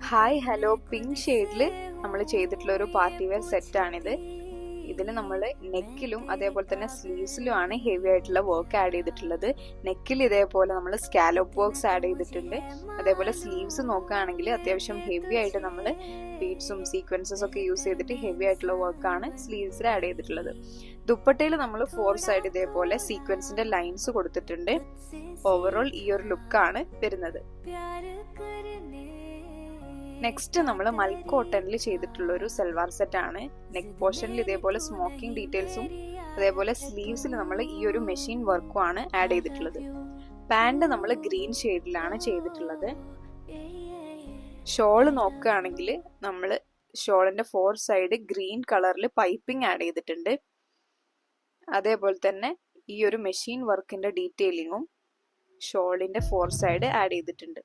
Hi hello pink ഷെയ്ഡിൽ നമ്മൾ ചെയ്തിട്ടുള്ള ഒരു പാർട്ടി വെയർ സെറ്റാണിത്. ഇതിൽ നമ്മൾ നെക്കിലും അതേപോലെ തന്നെ സ്ലീവ്സിലുമാണ് ഹെവി ആയിട്ടുള്ള വർക്ക് ആഡ് ചെയ്തിട്ടുള്ളത്. നെക്കിൽ ഇതേപോലെ നമ്മൾ സ്കാലോപ്പ് വർക്ക്സ് ആഡ് ചെയ്തിട്ടുണ്ട്. അതേപോലെ സ്ലീവ്സ് നോക്കുകയാണെങ്കിൽ അത്യാവശ്യം ഹെവി ആയിട്ട് നമ്മൾ ബീഡ്സും സീക്വൻസസ് ഒക്കെ യൂസ് ചെയ്തിട്ട് ഹെവി ആയിട്ടുള്ള വർക്കാണ് സ്ലീവ്സിൽ ആഡ് ചെയ്തിട്ടുള്ളത്. ദുപ്പട്ടയിൽ നമ്മൾ 4 സൈഡ് ഇതേപോലെ സീക്വൻസിന്റെ ലൈൻസ് കൊടുത്തിട്ടുണ്ട്. ഓവറോൾ ഈ ഒരു ലുക്കാണ് വരുന്നത്. നെക്സ്റ്റ് നമ്മൾ മൽക്ക് കോട്ടണിൽ ചെയ്തിട്ടുള്ള ഒരു സൽവാർ സെറ്റ് ആണ്. നെക്ക് പോർഷനിൽ ഇതേപോലെ സ്മോക്കിംഗ് ഡീറ്റെയിൽസും അതേപോലെ സ്ലീവ്സിൽ നമ്മൾ ഈ ഒരു മെഷീൻ വർക്കും ആണ് ആഡ് ചെയ്തിട്ടുള്ളത്. പാന്റ് നമ്മൾ ഗ്രീൻ ഷെയ്ഡിലാണ് ചെയ്തിട്ടുള്ളത്. ഷോള് നോക്കുകയാണെങ്കിൽ നമ്മൾ ഷോളിന്റെ 4 സൈഡ് ഗ്രീൻ കളറിൽ പൈപ്പിംഗ് ആഡ് ചെയ്തിട്ടുണ്ട്. അതേപോലെ തന്നെ ഈ ഒരു മെഷീൻ വർക്കിന്റെ ഡീറ്റെയിലിങ്ങും ഷോളിന്റെ 4 സൈഡ് ആഡ് ചെയ്തിട്ടുണ്ട്.